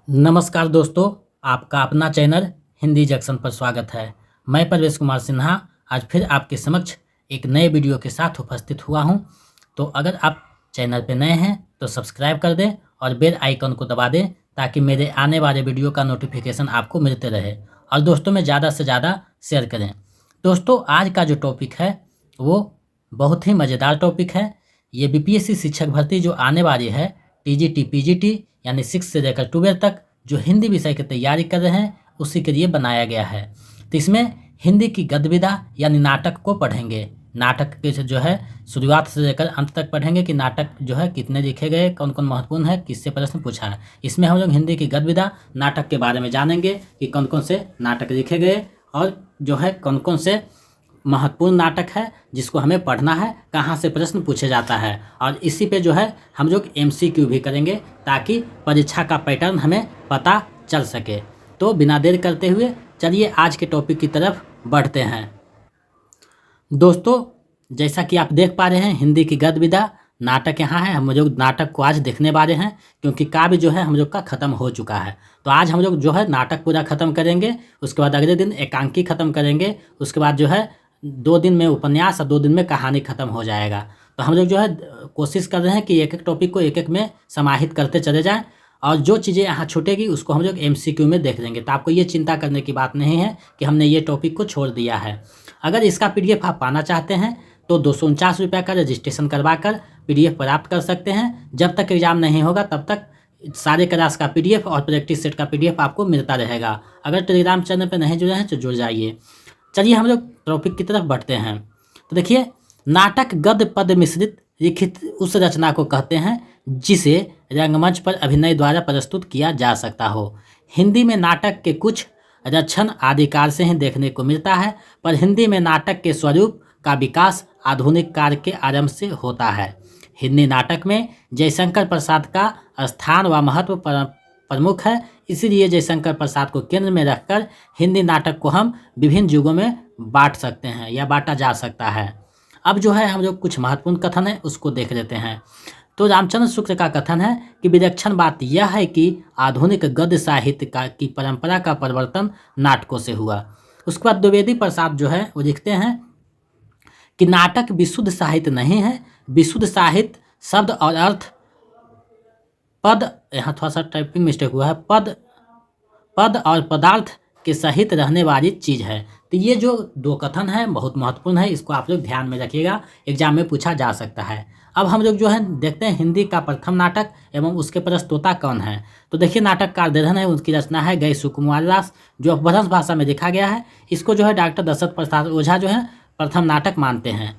नमस्कार दोस्तों, आपका अपना चैनल हिंदी जंक्शन पर स्वागत है। मैं परवेश कुमार सिन्हा आज फिर आपके समक्ष एक नए वीडियो के साथ उपस्थित हुआ हूं। तो अगर आप चैनल पर नए हैं तो सब्सक्राइब कर दें और बेल आइकन को दबा दें ताकि मेरे आने वाले वीडियो का नोटिफिकेशन आपको मिलते रहे और दोस्तों में ज़्यादा से ज़्यादा शेयर करें। दोस्तों, आज का जो टॉपिक है वो बहुत ही मज़ेदार टॉपिक है। ये बीपीएससी शिक्षक भर्ती जो आने वाली है, टीजीटी पीजीटी यानी 6 से लेकर 12 तक जो हिंदी विषय की तैयारी कर रहे हैं उसी के लिए बनाया गया है। तो इसमें हिंदी की गद्य विधा यानी नाटक को पढ़ेंगे। नाटक के जो है शुरुआत से लेकर अंत तक पढ़ेंगे कि नाटक जो है कितने लिखे गए, कौन कौन महत्वपूर्ण है, किससे प्रश्न पूछा है। इसमें हम लोग हिंदी की गद्य विधा नाटक के बारे में जानेंगे कि कौन कौन से नाटक लिखे गए और जो है कौन कौन से महत्वपूर्ण नाटक है जिसको हमें पढ़ना है, कहाँ से प्रश्न पूछे जाता है। और इसी पे जो है हम लोग एमसीक्यू भी करेंगे ताकि परीक्षा का पैटर्न हमें पता चल सके। तो बिना देर करते हुए चलिए आज के टॉपिक की तरफ बढ़ते हैं। दोस्तों, जैसा कि आप देख पा रहे हैं हिंदी की गद्य विधा नाटक यहाँ है। हम लोग नाटक को आज देखने वाले हैं क्योंकि काव्य जो है हम लोग का ख़त्म हो चुका है। तो आज हम लोग जो है नाटक पूरा ख़त्म करेंगे, उसके बाद अगले दिन एकांकी ख़त्म करेंगे, उसके बाद जो है 2 दिन में उपन्यास और 2 दिन में कहानी ख़त्म हो जाएगा। तो हम लोग जो है कोशिश कर रहे हैं कि एक एक टॉपिक को एक एक में समाहित करते चले जाएं और जो चीज़ें यहाँ छूटेगी उसको हम लोग एमसीक्यू में देख लेंगे। तो आपको ये चिंता करने की बात नहीं है कि हमने ये टॉपिक को छोड़ दिया है। अगर इसका पीडीएफ आप पाना चाहते हैं तो 249 रुपये का रजिस्ट्रेशन करवा कर पीडीएफ प्राप्त कर सकते हैं। जब तक एग्ज़ाम नहीं होगा तब तक सारे क्लास का पीडीएफ और प्रैक्टिस सेट का पीडीएफ आपको मिलता रहेगा। अगर टेलीग्राम चैनल पर नहीं जुड़े हैं तो जुड़ जाइए। चलिए हम लोग टॉपिक की तरफ बढ़ते हैं। तो देखिए, नाटक गद्य पद मिश्रित लिखित उस रचना को कहते हैं जिसे रंगमंच पर अभिनय द्वारा प्रस्तुत किया जा सकता हो। हिंदी में नाटक के कुछ लक्षण आदिकाल से ही देखने को मिलता है, पर हिंदी में नाटक के स्वरूप का विकास आधुनिक काल के आरंभ से होता है। हिंदी नाटक में जयशंकर प्रसाद का स्थान व महत्व प्रमुख है, इसीलिए जयशंकर प्रसाद को केंद्र में रखकर हिंदी नाटक को हम विभिन्न युगों में बांट सकते हैं या बांटा जा सकता है। अब जो है हम लोग कुछ महत्वपूर्ण कथन है उसको देख लेते हैं। तो रामचंद्र शुक्ल का कथन है कि विलक्षण बात यह है कि आधुनिक गद्य साहित्य की परंपरा का परिवर्तन नाटकों से हुआ। उसके बाद द्विवेदी प्रसाद जो है वो लिखते हैं कि नाटक विशुद्ध साहित्य नहीं है। विशुद्ध साहित्य शब्द और अर्थ पद, यहाँ थोड़ा सा टाइपिंग मिस्टेक हुआ है, पद और पदार्थ के सहित रहने वाली चीज़ है। तो ये जो 2 कथन है बहुत महत्वपूर्ण है, इसको आप लोग ध्यान में रखिएगा, एग्जाम में पूछा जा सकता है। अब हम लोग जो है देखते हैं हिंदी का प्रथम नाटक एवं उसके प्रस्तोता कौन है। तो देखिए, नाटककार दृढ़ है, उनकी रचना है गए सुकुमार दास जो अपभ्रंश भाषा में लिखा गया है। इसको जो है डॉक्टर दशरथ प्रसाद ओझा जो है प्रथम नाटक मानते हैं।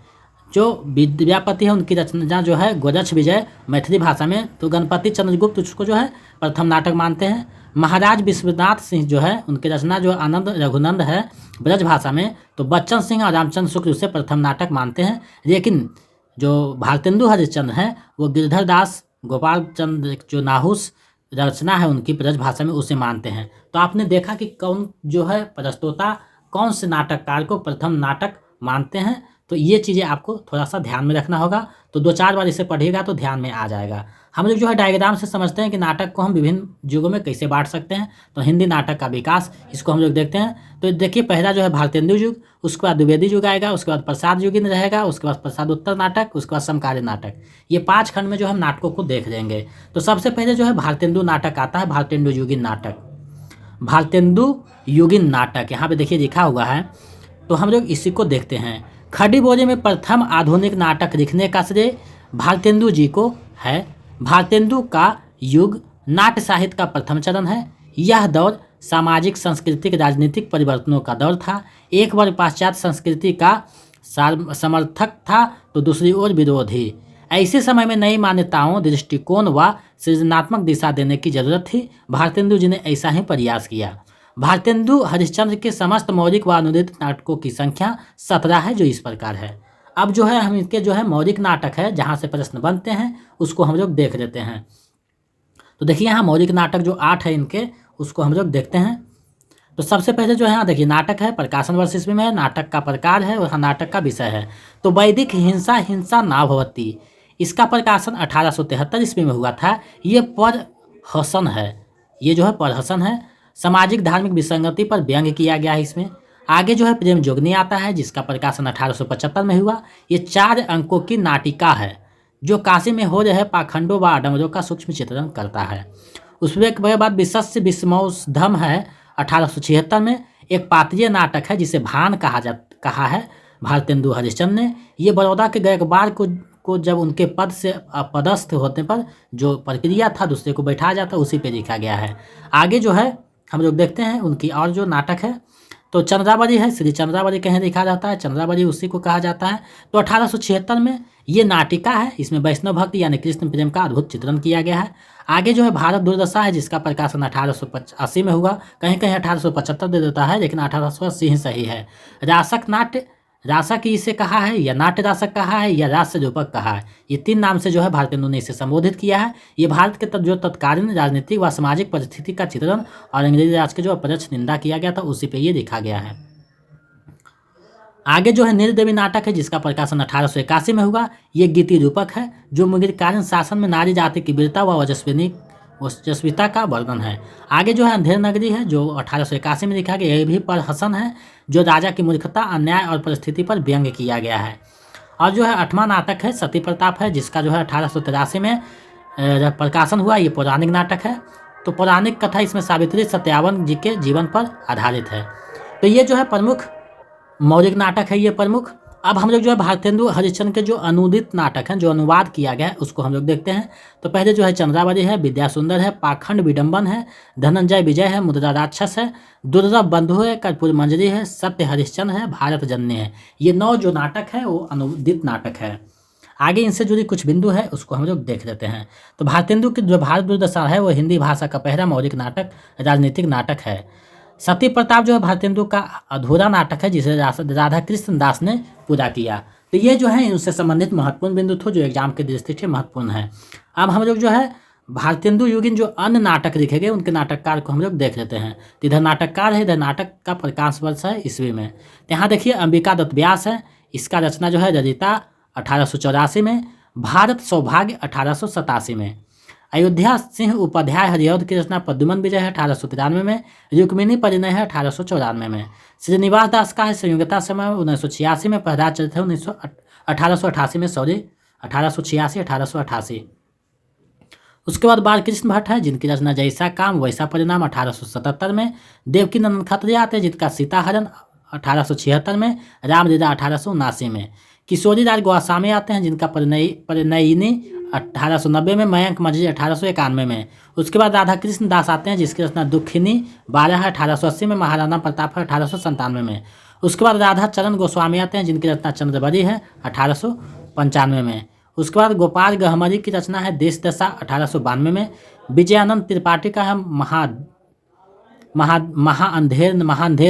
जो विद्यापति है उनकी रचना जो है गोरक्ष विजय मैथिली भाषा में, तो गणपति चंद्रगुप्त उसको जो है प्रथम नाटक मानते हैं। महाराज विश्वनाथ सिंह जो है उनकी रचना जो आनंद रघुनंद है ब्रज भाषा में, तो बच्चन सिंह और रामचंद्र शुक्ल उसे प्रथम नाटक मानते हैं। लेकिन जो भारतेंदु हरिश्चंद्र हैं वो गिरधर दास गोपाल चंद्र जो नाहुस रचना है उनकी ब्रज भाषा में उसे मानते हैं। तो आपने देखा कि कौन जो है प्रस्तोता कौन से नाटककार को प्रथम नाटक मानते हैं। तो ये चीज़ें आपको थोड़ा सा ध्यान में रखना होगा। तो 2-4 बार इसे पढ़िएगा तो ध्यान में आ जाएगा। हम लोग जो है डायग्राम से समझते हैं कि नाटक को हम विभिन्न युगों में कैसे बांट सकते हैं। तो हिंदी नाटक का विकास इसको हम लोग देखते हैं। तो देखिए, पहला जो है भारतेंदु युग, उसके बाद द्विवेदी युग आएगा, उसके बाद प्रसाद युगीन रहेगा, उसके बाद प्रसादोत्तर नाटक, उसके बाद समकालीन नाटक। ये 5 खंड में जो हम नाटकों को देख लेंगे। तो सबसे पहले जो है भारतेंदु नाटक आता है, भारतेंदु युगीन नाटक। भारतेंदु युगीन नाटक यहाँ पे देखिए लिखा हुआ है, तो हम लोग इसी को देखते हैं। खड़ी बोले में प्रथम आधुनिक नाटक लिखने का श्रेय भारतेंदु जी को है। भारतेंदु का युग नाट्य साहित्य का प्रथम चरण है। यह दौर सामाजिक सांस्कृतिक राजनीतिक परिवर्तनों का दौर था। एक बार पाश्चात्य संस्कृति का समर्थक था तो दूसरी ओर विरोधी। ऐसे समय में नई मान्यताओं, दृष्टिकोण व सृजनात्मक दिशा देने की जरूरत थी। भारतेंदु जी ने ऐसा ही प्रयास किया। भारतेंदु हरिश्चंद्र के समस्त मौलिक व अनुदित नाटकों की संख्या 17 है, जो इस प्रकार है। अब जो है हम इनके जो है मौलिक नाटक है जहाँ से प्रश्न बनते हैं उसको हम लोग देख लेते हैं। तो देखिए, यहाँ मौलिक नाटक जो 8 है इनके, उसको हम लोग देखते हैं। तो सबसे पहले जो है यहाँ देखिए, नाटक है, प्रकाशन वर्ष ईस्वी में है, नाटक का प्रकार है और नाटक का विषय है। तो वैदिक हिंसा हिंसा ना भवती, इसका प्रकाशन 1873 ईस्वी में हुआ था। ये पर हसन है, ये जो है प्रहसन है। सामाजिक धार्मिक विसंगति पर व्यंग्य किया गया है इसमें। आगे जो है प्रेम जोगनी आता है, जिसका प्रकाशन 1875 में हुआ। ये 4 अंकों की नाटिका है जो काशी में हो रहे पाखंडों व आडंबरों का सूक्ष्म चित्रण करता है। उसमें एक बाद विशस्य विस्मौषधम है 1876 में। एक पात्रीय नाटक है जिसे भान कहा है भारतेंदु हरिश्चंद्र ने। ये बड़ौदा के गायकवाड़ को जब उनके पद से अपदस्थ होने पर जो प्रक्रिया था दूसरे को बैठाया जाता, उसी पे लिखा गया है। आगे जो है हम लोग देखते हैं उनकी और जो नाटक है। तो चंद्रावली है, श्री चंद्रावली कहीं लिखा जाता है, चंद्रावली उसी को कहा जाता है। तो 1876 में ये नाटिका है, इसमें वैष्णव भक्ति यानी कृष्ण प्रेम का अद्भुत चित्रण किया गया है। आगे जो है भारत दुर्दशा है, जिसका प्रकाशन 1880 में हुआ। कहीं कहीं 1875 दे देता है, लेकिन 1880 ही सही है। रासक नाट्य, रासक इसे कहा है या नाट्य रासक कहा है या रास्य रूपक कहा है, ये 3 नाम से जो है भारतेंदु ने इसे संबोधित किया है। ये भारत के जो तत्कालीन राजनीतिक व सामाजिक परिस्थिति का चित्रण और अंग्रेजी राज के जो अप्रत्यक्ष निंदा किया गया था उसी पे ये लिखा गया है। आगे जो है नीलदेवी नाटक है, जिसका प्रकाशन 1881 में हुआ। ये गीति रूपक है जो मुगलकालीन शासन में नारी जाति की वीरता व ओजस्विता का वर्णन है। आगे जो है अंधेर नगरी है, जो 1881 में लिखा गया। ये भी प्रहसन है जो राजा की मूर्खता, अन्याय और परिस्थिति पर व्यंग्य किया गया है। और जो है 8वां नाटक है सती प्रताप है, जिसका जो है 1883 में प्रकाशन हुआ। ये पौराणिक नाटक है। तो पौराणिक कथा इसमें सावित्री सत्यावन जी के जीवन पर आधारित है। तो ये जो है प्रमुख मौलिक नाटक है, ये प्रमुख। अब हम लोग जो है भारतेंदु हरिश्चंद्र के जो अनुदित नाटक हैं, जो अनुवाद किया गया है, उसको हम लोग देखते हैं। तो पहले जो है चंद्रावली है, विद्या सुंदर है, पाखंड विडंबन है, धनंजय विजय है, मुद्रा राक्षस है, दुर्लभ बंधु है, कर्पूर मंजरी है, सत्य हरिश्चंद्र है, भारत जननी है। ये 9 जो नाटक है वो अनुदित नाटक है। आगे इनसे जुड़ी कुछ बिंदु है, उसको हम लोग देख लेते हैं। तो भारतेंदु की जो भारत दुर्दशा है वो हिंदी भाषा का पहला मौलिक नाटक राजनीतिक नाटक है। सती प्रताप जो है भारतेंदु का अधूरा नाटक है, जिसे राधा कृष्ण दास ने पूरा किया। तो ये जो है इनसे संबंधित महत्वपूर्ण बिंदु थे जो एग्जाम के दृष्टि से महत्वपूर्ण है। अब हम लोग जो है भारतेंदु युगीन जो अन्य नाटक लिखे गए उनके नाटककार को हम लोग देख लेते हैं। तो इधर नाटककार है, इधर नाटक का प्रकाश वर्ष है ईस्वी में। तो यहाँ देखिए अंबिका दत्त व्यास है, इसका रचना जो है रजिता 1884 में, भारत सौभाग्य 1887 में। अयोध्या सिंह उपाध्याय हरिऔध की रचना प्रद्युमन विजय है 1893 में, रुक्मिणी परिणय है 1894 में। श्रीनिवास दास का है संयुक्ता समय 1986 में, प्रहलाद चरित्र है 1888 में, 1888। उसके बाद बालकृष्ण भट्ट है, जिनकी रचना जैसा काम वैसा परिणाम 1877 में। देवकी नंदन खत्री आते हैं, जिनका सीताहरण 1876 में, रामलीला 1879 में। किशोरी राज गोस्वामी आते हैं, जिनका परिणयिनी 1890 में, मयंक मजरी 1891 में। उसके बाद राधा कृष्ण दास आते हैं, जिसकी रचना दुखिनी 12 है 1880 में, महाराणा प्रताप है 1897 में। उसके बाद राधा चरण गोस्वामी आते हैं, जिनकी रचना चंद्रबरी है 1895 में। उसके बाद गोपाल गहमरी की रचना है देश दशा 1892 में। विजयानंद त्रिपाठी का है महाअंधेर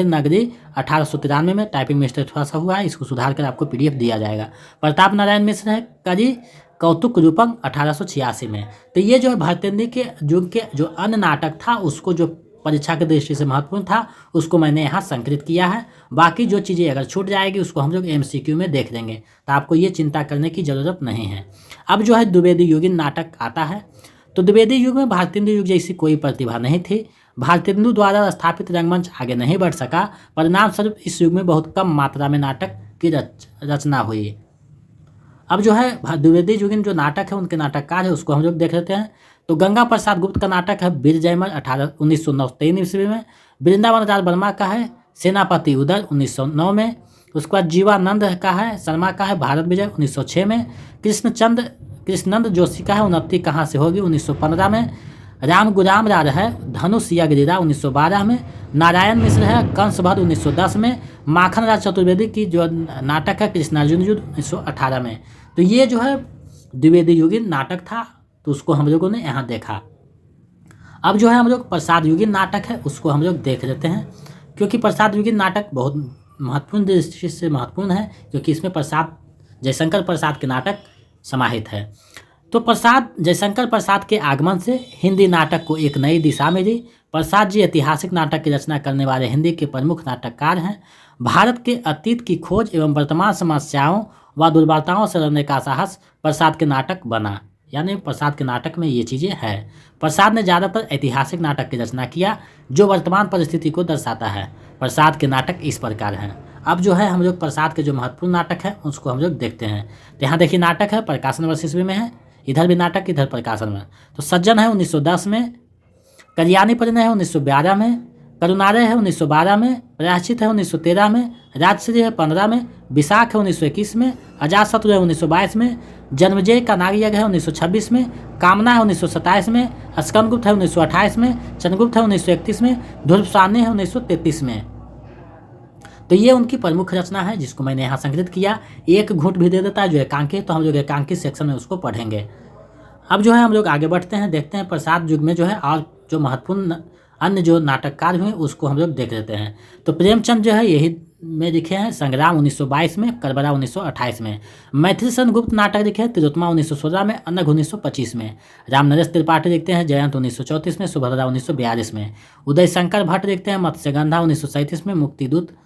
नगरी 1893 में। टाइपिंग मिस्टेक थोड़ा सा हुआ है, इसको सुधार कर आपको PDF दिया जाएगा। प्रताप नारायण मिश्र है करी कौतुक रूपम 1886 में। तो ये जो है भारतेंदु के युग के जो अन्य नाटक था उसको जो परीक्षा की दृष्टि से महत्वपूर्ण था उसको मैंने यहाँ संकलित किया है। बाकी जो चीज़ें अगर छूट जाएगी उसको हम लोग MCQ में देख लेंगे, तो आपको ये चिंता करने की ज़रूरत नहीं है। अब जो है द्विवेदी युगीन नाटक आता है। तो द्विवेदी युग में भारतेंदु युग जैसी कोई प्रतिभा नहीं थी। भारतेंदु द्वारा स्थापित रंगमंच आगे नहीं बढ़ सका। परिणाम स्वरूप इस युग में बहुत कम मात्रा में नाटक की रचना हुई। अब जो है द्विवेदी युगीन जो नाटक है उनके नाटककार है उसको हम लोग देख लेते हैं। तो गंगा प्रसाद गुप्त का नाटक है वीर जयमल 1993 ईस्वी में। वृंदावन राज वर्मा का है सेनापति उदय 1909 में। उसके बाद जीवानंद का है शर्मा का है भारत विजय 1906 में। कृष्णनंद जोशी का है उन्नति कहाँ से होगी 1915 में। राम गुराम राज है धनुष यज्ञ 1912 में। नारायण मिश्र है कंसवध 1910 में। माखन राज चतुर्वेदी की जो नाटक है कृष्णार्जुन युद्ध 1918 में। तो ये जो है द्विवेदी युगीन नाटक था, तो उसको हम लोगों ने यहाँ देखा। अब जो है हम लोग प्रसाद युगीन नाटक है उसको हम लोग देख लेते हैं, क्योंकि प्रसाद युगीन नाटक बहुत महत्वपूर्ण दृष्टि से महत्वपूर्ण है, क्योंकि इसमें जयशंकर प्रसाद के नाटक समाहित है। तो जयशंकर प्रसाद के आगमन से हिंदी नाटक को एक नई दिशा मिली। प्रसाद जी ऐतिहासिक नाटक की रचना करने वाले हिंदी के प्रमुख नाटककार हैं। भारत के अतीत की खोज एवं वर्तमान समस्याओं व दुर्बलताओं से लड़ने का साहस प्रसाद के नाटक बना यानी प्रसाद के नाटक में ये चीज़ें है। प्रसाद ने ज़्यादातर ऐतिहासिक नाटक की रचना किया जो वर्तमान परिस्थिति को दर्शाता है। प्रसाद के नाटक इस प्रकार हैं। अब जो है हम लोग प्रसाद के जो महत्वपूर्ण नाटक है उसको हम लोग देखते हैं। तो यहाँ देखिए नाटक है प्रकाशन वर्ष ईस्वी में है, इधर भी नाटक इधर प्रकाशन में। तो सज्जन है 1910 में, कल्याणी परिणय है 1912 में, करुणालय है 1912 में, प्रायश्चित है 1913 में, राजश्री है 15 में, विशाख है 1921 में, अजातशत्रु है 1922 में, जन्मजय का नागयज्ञ है 1926 में, कामना है 1927 में, स्कंदगुप्त है 1928 में, चंद्रगुप्त है 1931 में, ध्रुवसानी है 1933 में। तो ये उनकी प्रमुख रचना है जिसको मैंने यहाँ संकलित किया। एक घूंट भी दे देता है जो एकांकी, तो हम लोग एकांकी सेक्शन में उसको पढ़ेंगे। अब जो है हम लोग आगे बढ़ते हैं, देखते हैं प्रसाद युग में जो है और जो महत्वपूर्ण अन्य जो नाटककार हुए उसको हम लोग देख लेते हैं। तो प्रेमचंद जो है यही में लिखे हैं, संग्राम 1922 में, करबला 1928 में। मैथिली सन गुप्त नाटक लिखे हैं, तिलोत्तमा 1916 में, अनघ 1925 में। रामनरेश त्रिपाठी लिखते हैं, जयंत 1934 में, सुभद्रा 1942 में। उदय शंकर भट्ट लिखते हैं, मत्स्यगंधा 1937 में, मुक्तिदूत।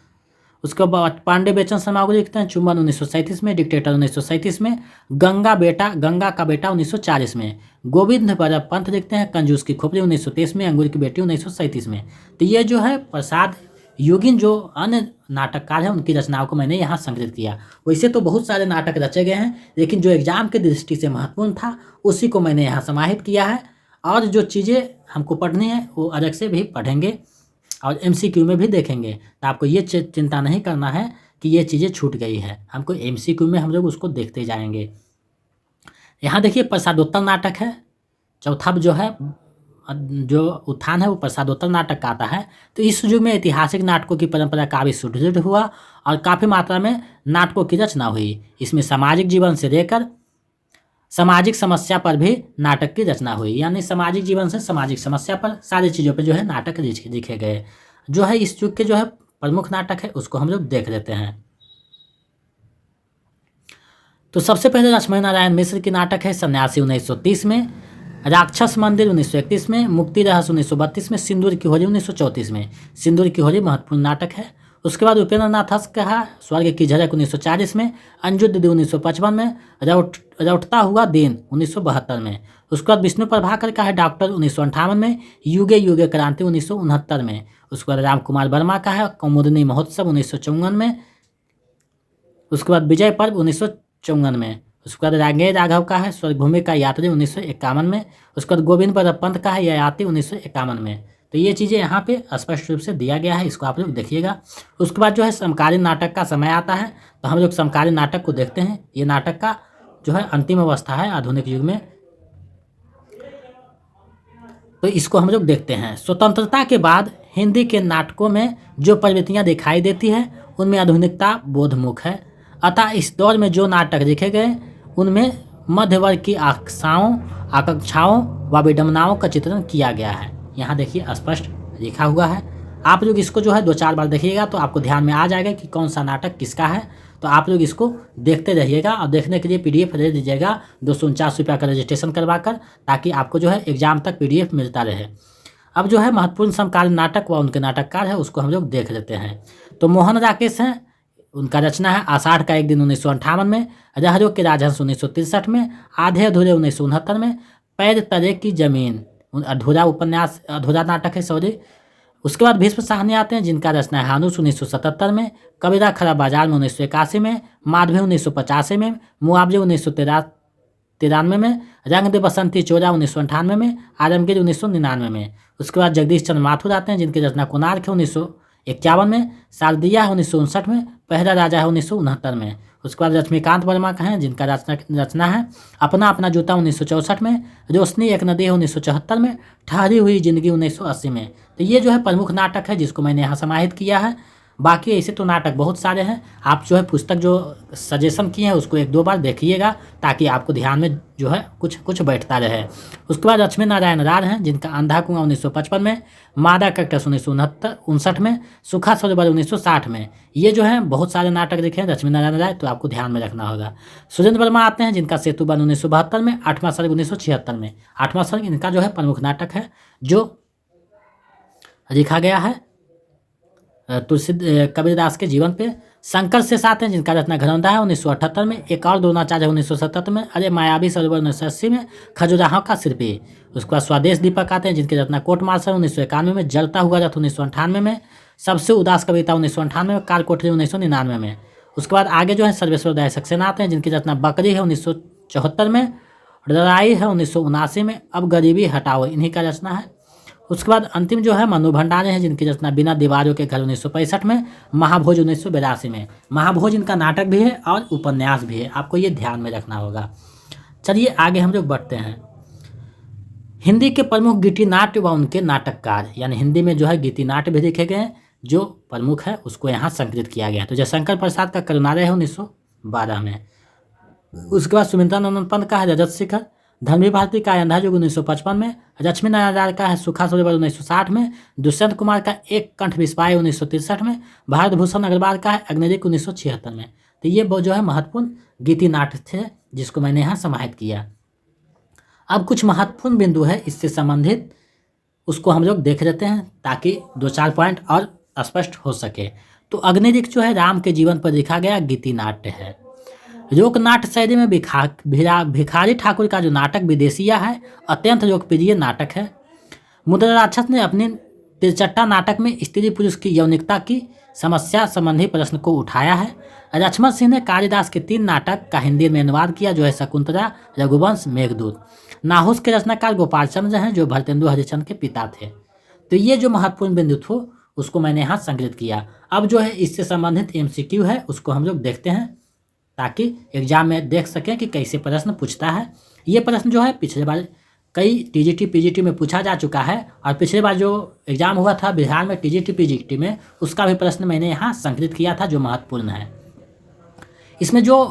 उसके बाद पांडे बेचन शर्मा को लिखते हैं, चुंबन 1937 में, डिक्टेटर 1937 में, गंगा का बेटा 1940 में। गोविंद बल्लभ पंत लिखते हैं, कंजूस की खोपड़ी 1923 में, अंगूर की बेटी 1937 में। तो ये जो है प्रसाद युगीन जो अन्य नाटककार हैं उनकी रचनाओं को मैंने यहाँ संकलित किया। वैसे तो बहुत सारे नाटक रचे गए हैं, लेकिन जो एग्जाम की दृष्टि से महत्वपूर्ण था उसी को मैंने यहाँ समाहित किया है। और जो चीज़ें हमको पढ़नी है वो अलग से भी पढ़ेंगे और MCQ में भी देखेंगे। तो आपको ये चिंता नहीं करना है कि ये चीज़ें छूट गई है, हमको MCQ में हम लोग उसको देखते जाएंगे। यहाँ देखिए प्रसादोत्तर नाटक है, चौथा जो है जो उत्थान है वो प्रसादोत्तर नाटक का आता है। तो इस युग में ऐतिहासिक नाटकों की परंपरा काफ़ी सुदृढ़ हुआ और काफ़ी मात्रा में नाटकों की रचना हुई। इसमें सामाजिक जीवन से लेकर सामाजिक समस्या पर भी नाटक की रचना हुई, यानी सामाजिक जीवन से सामाजिक समस्या पर सारी चीज़ों पर जो है नाटक लिखे गए। जो है इस युग के जो है प्रमुख नाटक है उसको हम लोग देख लेते हैं। तो सबसे पहले लक्ष्मण नारायण मिश्र की नाटक है सन्यासी 1930 में, राक्षस मंदिर 1931 में, मुक्ति रहस्य 1932 में, सिंदूर की होली 1934 में। सिंदूर की होली महत्वपूर्ण नाटक है। उसके बाद उपेंद्र नाथ का है स्वर्ग की झलक 1940 में, अंजू दीदी 1955 में, रौटता हुआ दिन 1972 में। उसके बाद विष्णु प्रभाकर का है डॉक्टर 1958 में, युगे युगे क्रांति 1969 में। उसके बाद राम कुमार वर्मा का है कौमुदनी महोत्सव 1954 में। उसके बाद विजय पर्व 1954 में। उसके बाद रांगे राघव का है स्वर्गभूमि का यात्री 1951 में। उसके बाद गोविंद बल्लभ पंत का है ययाति 1951 में। तो ये चीज़ें यहाँ पे स्पष्ट रूप से दिया गया है, इसको आप लोग देखिएगा। उसके बाद जो है समकालीन नाटक का समय आता है, तो हम लोग समकालीन नाटक को देखते हैं। ये नाटक का जो है अंतिम अवस्था है आधुनिक युग में, तो इसको हम लोग देखते हैं। स्वतंत्रता के बाद हिंदी के नाटकों में जो प्रवृत्तियाँ दिखाई देती है उनमें आधुनिकता बोधमुख है। अतः इस दौर में जो नाटक लिखे गए उनमें मध्य वर्ग की आकांक्षाओं व विडंबनाओं का चित्रण किया गया है। यहाँ देखिए स्पष्ट लिखा हुआ है। आप लोग इसको जो है 2-4 बार देखिएगा तो आपको ध्यान में आ जाएगा कि कौन सा नाटक किसका है। तो आप लोग इसको देखते रहिएगा और देखने के लिए PDF ले लीजिएगा 249 रुपये का रजिस्ट्रेशन करवाकर, ताकि आपको जो है एग्जाम तक PDF मिलता रहे। अब जो है महत्वपूर्ण समकालीन नाटक व उनके नाटककार है उसको हम लोग देख लेते हैं। तो मोहन राकेश हैं, उनका रचना है आषाढ़ का एक दिन 1958 में, रहरों के राजहंस 1963 में, आधे अधूरे 1969 में, पैर तले की जमीन अधूरा नाटक है सॉरी। उसके बाद भीष्म साहनी आते हैं जिनका रचना है हानुस 1977 में, कबीरा खरा बाजार में 1981 में, माधवी 1985 में, मुआवजे 1993 में, रंग दे बसंती चोरा 1998 में, आलमगीर 1999 में। उसके बाद जगदीश चंद्र माथुर आते हैं जिनकी रचना कोणार्क है 1951 में, शारदिया है 1959 में, पहला राजा है 1969 में। उसके बाद लक्ष्मीकांत वर्मा का है जिनका रचना है अपना अपना जूता 1964 में, रोशनी एक नदी है 1974 में, ठहरी हुई जिंदगी 1980 में। तो ये जो है प्रमुख नाटक है जिसको मैंने यहाँ समाहित किया है। बाकी ऐसे तो नाटक बहुत सारे हैं, आप जो है पुस्तक जो सजेशन किए हैं उसको 1-2 बार देखिएगा ताकि आपको ध्यान में जो है कुछ बैठता रहे। उसके बाद लक्ष्मी नारायण राय हैं जिनका अंधा कुआं 1955 में, मादा कैक्टस 1959 में, सुखा सरोवर 1960 में। ये जो है बहुत सारे नाटक लिखे हैं लक्ष्मी नारायण राय, तो आपको ध्यान में रखना होगा। सुरेंद्र वर्मा आते हैं जिनका सेतुबंध 1972 में, 8वां सर्ग 1976 में। 8वां सर्ग इनका जो है प्रमुख नाटक है जो लिखा गया है तुलसी कबीरदास के जीवन पे। शंकर से साथ हैं जिनका रचना घरौंदा है 1978 में। एक और द्रोणाचार्य 1977 में। अरे मायावी सरोवर 1980 में। खजुराहो का शिल्पी। उसके बाद स्वदेश दीपक आते हैं जिनकी रचना कोर्ट मार्शल 1991 में। जलता हुआ रथ 1998 में। सबसे उदास कविता 1998 में। काल कोठरी 1999 में। उसके बाद आगे जो है सर्वेश्वर दयाल सक्सेना आते हैं जिनकी रचना बकरी है 1974 में। लड़ाई है 1979 में। अब गरीबी हटाओ इन्हीं का रचना है। उसके बाद अंतिम जो है मनु भंडारे हैं जिनकी रचना बिना दीवारों के घर 1965 में। महाभोज 1982 में। महाभोज इनका नाटक भी है और उपन्यास भी है, आपको ये ध्यान में रखना होगा। चलिए आगे हम लोग बढ़ते हैं। हिंदी के प्रमुख गीतिनाट्य व उनके नाटककार, यानी हिंदी में जो है गीतिनाट्य भी लिखे गए हैं, जो प्रमुख है उसको यहाँ संकलित किया गया। तो जयशंकर प्रसाद का करुणालय है 1912 में। उसके बाद सुमित्रानंदन पंत का है रजत शिखर। धर्मी भारती का अंधा युग 1955 में। लक्ष्मी नारायण का है सूखा सरोवर 1960 में। दुष्यंत कुमार का एक कंठ विस्फाय 1963 में। भारत भूषण अग्रवाल का है अग्निरिक 1976 में। तो ये वो जो है महत्वपूर्ण गीति नाट्य थे जिसको मैंने यहाँ समाहित किया। अब कुछ महत्वपूर्ण बिंदु है इससे संबंधित, उसको हम लोग देख लेते हैं ताकि 2-4 पॉइंट और स्पष्ट हो सके। तो अग्निरिक जो है राम के जीवन पर लिखा गया गीति नाट्य है। लोकनाट्य शैली में भिखारी ठाकुर का जो नाटक विदेशिया है अत्यंत लोकप्रिय नाटक है। मुद्रा राक्षस ने अपने तिरचट्टा नाटक में स्त्री पुरुष की यौनिकता की समस्या संबंधी प्रश्न को उठाया है। लक्ष्मण सिंह ने कालिदास के 3 नाटक का हिंदी में अनुवाद किया जो है शकुंतला, रघुवंश, मेघदूत। नाहुस के रचनाकार गोपाल चंद्र हैं जो भरतेंदु हरिश्चंद्र के पिता थे। तो ये जो महत्वपूर्ण बिंदु थे उसको मैंने यहाँ संकलित किया। अब जो है इससे संबंधित MCQ है उसको हम लोग देखते हैं ताकि एग्जाम में देख सकें कि कैसे प्रश्न पूछता है। ये प्रश्न जो है पिछले बार कई TGT PGT में पूछा जा चुका है और पिछले बार जो एग्जाम हुआ था बिहार में TGT PGT में उसका भी प्रश्न मैंने यहाँ संकलित किया था जो महत्वपूर्ण है। इसमें जो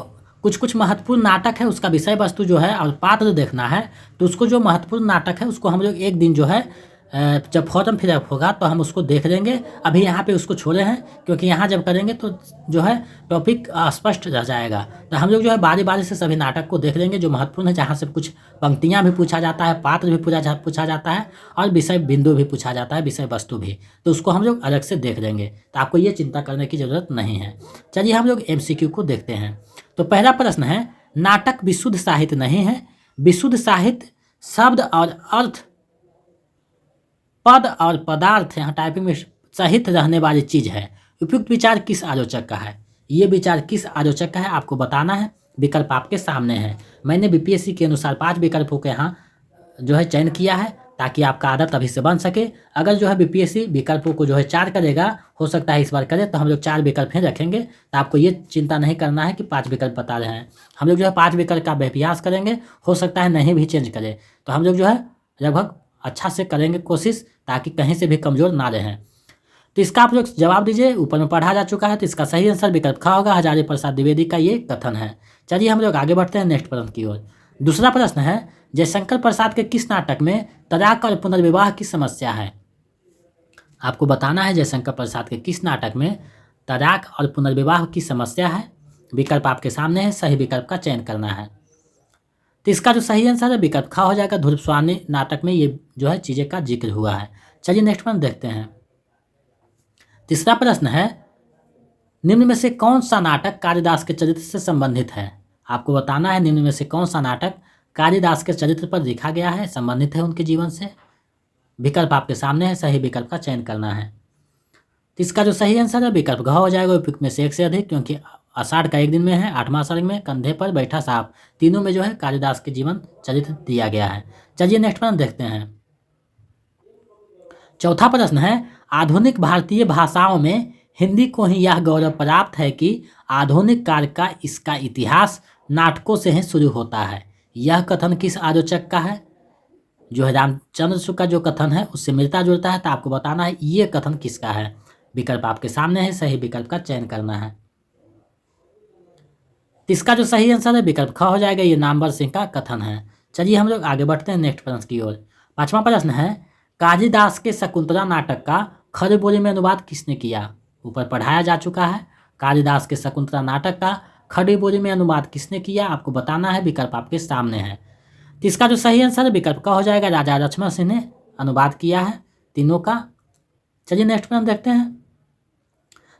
कुछ महत्वपूर्ण नाटक है उसका विषय वस्तु जो है और पात्र देखना है। तो उसको जो महत्वपूर्ण नाटक है उसको हम लोग एक दिन जो है जब फॉर्म फिलअप होगा तो हम उसको देख लेंगे। अभी यहाँ पे उसको छोड़े हैं क्योंकि यहाँ जब करेंगे तो जो है टॉपिक स्पष्ट रह जाएगा। तो हम लोग जो है बारी बारी से सभी नाटक को देख लेंगे जो महत्वपूर्ण है, जहाँ से कुछ पंक्तियाँ भी पूछा जाता है, पात्र भी पूछा जाता है और विषय बिंदु भी पूछा जाता है, विषय वस्तु भी। तो उसको हम लोग अलग से देख लेंगे, तो आपको ये चिंता करने की ज़रूरत नहीं है। चलिए हम लोग MCQ को देखते हैं। तो पहला प्रश्न है, नाटक विशुद्ध साहित्य नहीं है। विशुद्ध साहित्य शब्द और अर्थ, पद और पदार्थ यहाँ टाइपिंग में सहित रहने वाली चीज़ है। उपयुक्त विचार किस आलोचक का है? ये विचार किस आलोचक का है आपको बताना है। विकल्प आपके सामने है। मैंने BPSC के अनुसार 5 विकल्पों के यहाँ जो है चयन किया है ताकि आपका आदत अभी से बन सके। अगर जो है BPSC विकल्पों को जो है 4 करेगा, हो सकता है इस बार करे, तो हम लोग 4 विकल्प ही रखेंगे। तो आपको ये चिंता नहीं करना है कि 5 विकल्प बता रहे हैं। हम लोग जो है 5 विकल्प का अभ्यास करेंगे, हो सकता है नहीं भी चेंज करें। तो हम लोग जो है लगभग अच्छा से करेंगे कोशिश ताकि कहीं से भी कमज़ोर ना रहें। तो इसका आप लोग जवाब दीजिए, ऊपर में पढ़ा जा चुका है। तो इसका सही आंसर विकल्प ख होगा। हजारी प्रसाद द्विवेदी का ये कथन है। चलिए हम लोग आगे बढ़ते हैं नेक्स्ट प्रश्न की ओर। दूसरा प्रश्न है, जयशंकर प्रसाद के किस नाटक में तलाक और पुनर्विवाह की समस्या है? आपको बताना है जयशंकर प्रसाद के किस नाटक में तलाक और पुनर्विवाह की समस्या है। विकल्प आपके सामने है, सही विकल्प का चयन करना है। तो इसका जो सही आंसर है विकल्प ख हो जाएगा। ध्रुव स्वामी नाटक में ये जो है चीज़ें का जिक्र हुआ है। चलिए नेक्स्ट प्रश्न देखते हैं। तीसरा प्रश्न है, निम्न में से कौन सा नाटक कालिदास के चरित्र से संबंधित है? आपको बताना है निम्न में से कौन सा नाटक कालिदास के चरित्र पर लिखा गया है, संबंधित है उनके जीवन से। विकल्प आपके सामने है, सही विकल्प का चयन करना है। तो इसका जो सही आंसर है विकल्प घ हो जाएगा। उपयुक्त में से एक से अधिक, क्योंकि आषाढ़ का एक दिन में है, 8वां सर्ग में, कंधे पर बैठा सांप, तीनों में जो है कालिदास के जीवन चरित्र दिया गया है। चलिए नेक्स्ट प्रश्न देखते हैं। चौथा प्रश्न है, आधुनिक भारतीय भाषाओं में हिंदी को ही यह गौरव प्राप्त है कि आधुनिक काल का इसका इतिहास नाटकों से ही शुरू होता है। यह कथन किस आलोचक का है? जो है रामचंद्र शुक्ल का जो कथन है उससे मिलता जुलता है। तो आपको बताना है ये कथन किसका है। विकल्प आपके सामने है, सही विकल्प का चयन करना है। इसका जो सही आंसर है विकल्प ख हो जाएगा। ये नामवर सिंह का कथन है। चलिए हम लोग आगे बढ़ते हैं नेक्स्ट प्रश्न की ओर। 5वां प्रश्न है, कालिदास के शकुंतला नाटक का खड़ी बोली में अनुवाद किसने किया? ऊपर पढ़ाया जा चुका है। कालिदास के शकुंतला नाटक का खड़ी बोली में अनुवाद किसने किया आपको बताना है। विकल्प आपके सामने है। तो इसका जो सही आंसर है विकल्प का हो जाएगा। राजा लक्ष्मण सिंह ने अनुवाद किया है तीनों का। चलिए नेक्स्ट प्रश्न देखते हैं।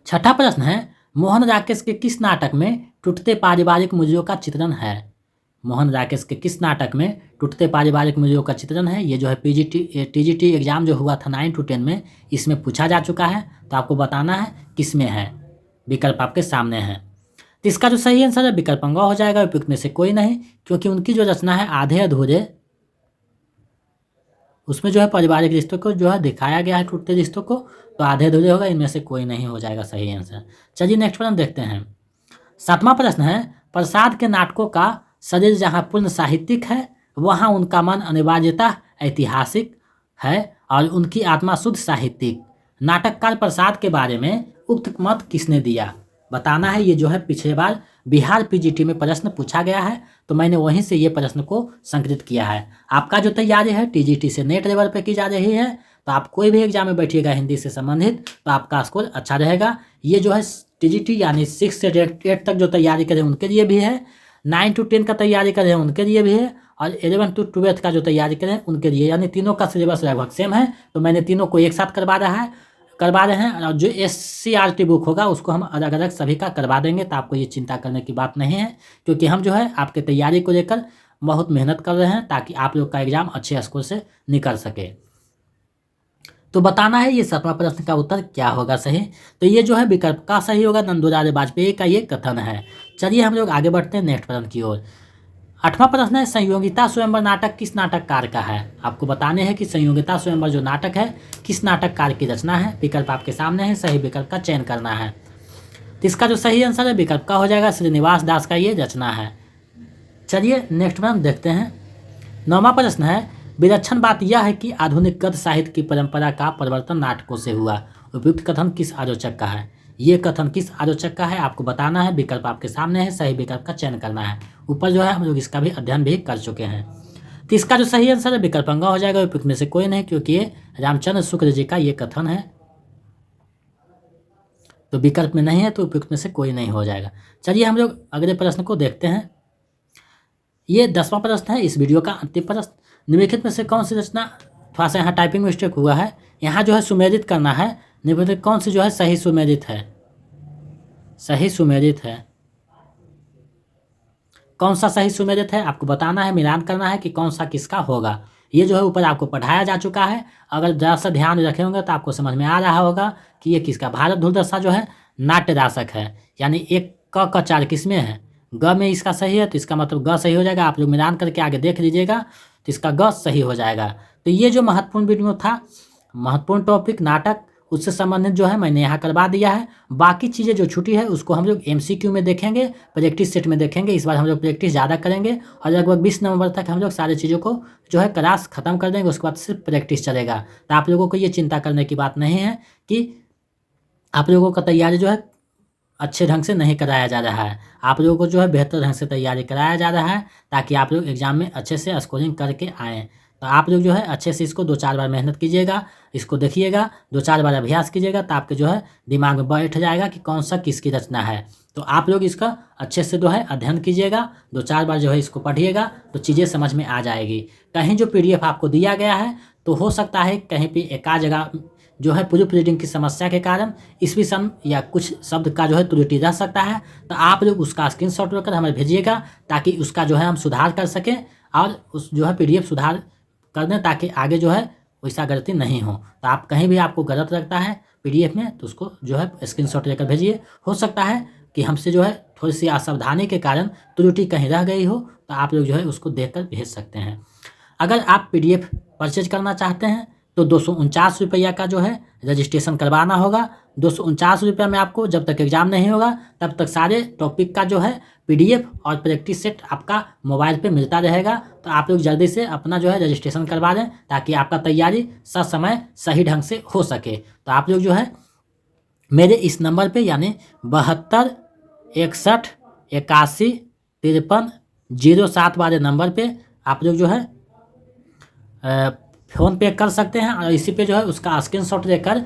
छठा प्रश्न है, मोहन राकेश के किस नाटक में टूटते पारिवारिक मूल्यों का चित्रण है? मोहन राकेश के किस नाटक में टूटते पारिवारिक मूल्यों का चित्रण है? ये जो है टीजीटी एग्जाम जो हुआ था 9 to 10 में, इसमें पूछा जा चुका है। तो आपको बताना है किस में है। विकल्प आपके सामने है। तो इसका जो सही आंसर है विकल्प अंग हो जाएगा, उपयुक्त में से कोई नहीं, क्योंकि उनकी जो रचना है आधे अधूरे, उसमें जो है पारिवारिक रिश्तों को जो है दिखाया गया है, टूटते रिश्तों को, तो आधे अधूरे होगा, इनमें से कोई नहीं हो जाएगा सही आंसर। चलिए नेक्स्ट प्रश्न देखते हैं। 7वां प्रश्न है, प्रसाद के नाटकों का शरीर जहाँ पूर्ण साहित्यिक है वहाँ उनका मन अनिवार्यतः ऐतिहासिक है और उनकी आत्मा शुद्ध साहित्यिक। नाटककार प्रसाद के बारे में उक्त मत किसने दिया? बताना है। ये जो है पिछले बार बिहार पीजीटी में प्रश्न पूछा गया है, तो मैंने वहीं से ये प्रश्न को संकलित किया है। आपका जो तैयारी है टीजीटी से नेट लेवल पे की जा रही है, तो आप कोई भी एग्जाम में बैठिएगा हिंदी से संबंधित तो आपका स्कोर अच्छा रहेगा। ये जो है टीजीटी यानी 6 से 8 तक जो तैयारी करें उनके लिए भी है, 9 to 10 का तैयारी करें उनके लिए भी है, और 11 to 12 का जो तैयारी करें उनके लिए, यानी तीनों का सिलेबस लगभग सेम है। तो मैंने तीनों को एक साथ करवा रहे हैं, और जो SCRT बुक होगा उसको हम अलग अलग सभी का करवा देंगे। तो आपको ये चिंता करने की बात नहीं है, क्योंकि हम जो है आपके तैयारी को लेकर बहुत मेहनत कर रहे हैं ताकि आप लोग का एग्जाम अच्छे स्कोर से निकल सके। तो बताना है ये 7वां प्रश्न का उत्तर क्या होगा सही। तो ये जो है विकल्प का सही होगा, नंदुलाल वाजपेयी का ये कथन है। चलिए हम लोग आगे बढ़ते हैं नेक्स्ट प्रश्न की ओर। 8वां प्रश्न है, संयोगिता स्वयंवर नाटक किस नाटककार का है? आपको बताने हैं कि संयोगिता स्वयंवर जो नाटक है किस नाटककार की रचना है। विकल्प आपके सामने है, सही विकल्प का चयन करना है। तो इसका जो सही आंसर है विकल्प का हो जाएगा, श्रीनिवास दास का ये रचना है। चलिए नेक्स्ट प्रश्न देखते हैं। 9वां प्रश्न है, विलक्षण बात यह है कि आधुनिक गद्य साहित्य की परंपरा का परिवर्तन नाटकों से हुआ। उपयुक्त कथन किस आलोचक का है? ये कथन किस आलोचक का है आपको बताना है। विकल्प आपके सामने है, सही विकल्प का चयन करना है। ऊपर जो है हम लोग इसका भी अध्ययन भी कर चुके हैं। तो इसका जो सही आंसर है विकल्प अंग हो जाएगा, उपयुक्त में से कोई नहीं, क्योंकि ये रामचंद्र शुक्ल जी का ये कथन है। तो विकल्प में नहीं है तो उपयुक्त में से कोई नहीं हो जाएगा। चलिए हम लोग अगले प्रश्न को देखते हैं। ये 10वां प्रश्न है, इस वीडियो का अंतिम प्रश्न। निम्नलिखित में से कौन सी रचना, थोड़ा सा यहाँ टाइपिंग मिस्टेक हुआ है, यहाँ जो है सुमेलित करना है। निम्नलिखित कौन सी जो है सही सुमेलित है? सही सुमेलित है, कौन सा सही सुमेलित है आपको बताना है, मिलान करना है कि कौन सा किसका होगा। ये जो है ऊपर आपको पढ़ाया जा चुका है, अगर ज़रा सा ध्यान रखे होंगे तो आपको समझ में आ रहा होगा कि ये किसका। भारत दुर्दशा जो है नाट्य रासक है, यानी एक क 4 किस में है? ग में इसका सही है, तो इसका मतलब ग सही हो जाएगा। आप लोग मिलान करके आगे देख लीजिएगा तो इसका ग सही हो जाएगा। तो ये जो महत्वपूर्ण वीडियो था, महत्वपूर्ण टॉपिक नाटक, उससे संबंधित जो है मैंने यहाँ करवा दिया है। बाकी चीज़ें जो छुट्टी है उसको हम लोग MCQ में देखेंगे, प्रैक्टिस सेट में देखेंगे। इस बार हम लोग प्रैक्टिस ज़्यादा करेंगे और लगभग 20 नवंबर तक हम लोग सारी चीज़ों को जो है क्लास ख़त्म कर देंगे, उसके बाद सिर्फ प्रैक्टिस चलेगा। तो आप लोगों को ये चिंता करने की बात नहीं है कि आप लोगों का तैयारी जो है अच्छे ढंग से नहीं कराया जा रहा है। आप लोगों को जो है बेहतर ढंग से तैयारी कराया जा रहा है ताकि आप लोग एग्ज़ाम में अच्छे से स्कोरिंग करके आएँ। तो आप लोग जो है अच्छे से इसको 2-4 बार मेहनत कीजिएगा, इसको देखिएगा, 2-4 बार अभ्यास कीजिएगा, तो आपके जो है दिमाग में बैठ जाएगा कि कौन सा किसकी रचना है। तो आप लोग इसका अच्छे से जो है अध्ययन कीजिएगा, 2-4 बार जो है इसको पढ़िएगा तो चीज़ें समझ में आ जाएगी। कहीं जो PDF आपको दिया गया है तो हो सकता है कहीं पर एक आध जगह जो है प्रूफ रीडिंग की समस्या के कारण ईस्वीसन या कुछ शब्द का जो है त्रुटि रह सकता है। तो आप लोग उसका स्क्रीनशॉट लेकर हमें भेजिएगा ताकि उसका जो है हम सुधार कर सकें और उस जो है PDF सुधार कर दें, ताकि आगे जो है वैसा गलती नहीं हो। तो आप कहीं भी आपको गलत लगता है PDF में तो उसको जो है स्क्रीनशॉट लेकर भेजिए। हो सकता है कि हमसे जो है थोड़ी सी असावधानी के कारण त्रुटि कहीं रह गई हो, तो आप लोग जो है उसको देखकर भेज सकते हैं। अगर आप PDF परचेज करना चाहते हैं तो 249 रुपया का जो है रजिस्ट्रेशन करवाना होगा। 249 रुपये में आपको जब तक एग्ज़ाम नहीं होगा तब तक सारे टॉपिक का जो है PDF और प्रैक्टिस सेट आपका मोबाइल पे मिलता रहेगा। तो आप लोग जल्दी से अपना जो है रजिस्ट्रेशन करवा लें ताकि आपका तैयारी समय सही ढंग से हो सके। तो आप लोग जो है मेरे इस नंबर पे यानी 72 61 81 53 07 वाले नंबर पे आप लोग जो है फ़ोन पे कर सकते हैं और इसी पे जो है उसका स्क्रीनशॉट लेकर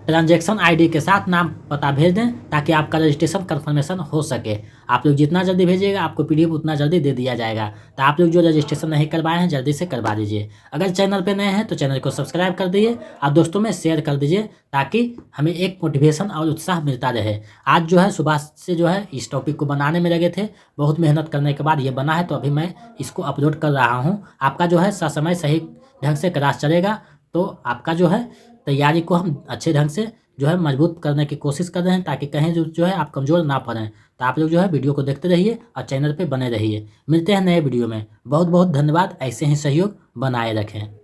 ट्रांजैक्शन आईडी के साथ नाम पता भेज दें ताकि आपका रजिस्ट्रेशन कन्फर्मेशन हो सके। आप लोग जितना जल्दी भेजिएगा आपको पीडीएफ उतना जल्दी दे दिया जाएगा। तो आप लोग जो रजिस्ट्रेशन नहीं करवाए हैं जल्दी से करवा दीजिए। अगर चैनल पे नए हैं तो चैनल को सब्सक्राइब कर दीजिए और दोस्तों में शेयर कर दीजिए ताकि हमें एक मोटिवेशन और उत्साह मिलता रहे। आज जो है सुबह से जो है इस टॉपिक को बनाने में लगे थे, बहुत मेहनत करने के बाद ये बना है, तो अभी मैं इसको अपलोड कर रहा हूँ। आपका जो है ससमय सही ढंग से क्लास चलेगा तो आपका जो है तैयारी को हम अच्छे ढंग से जो है मजबूत करने की कोशिश कर रहे हैं ताकि कहीं जो है आप कमज़ोर ना पड़ें। तो आप लोग जो है वीडियो को देखते रहिए और चैनल पे बने रहिए। मिलते हैं नए वीडियो में। बहुत बहुत धन्यवाद। ऐसे ही सहयोग बनाए रखें।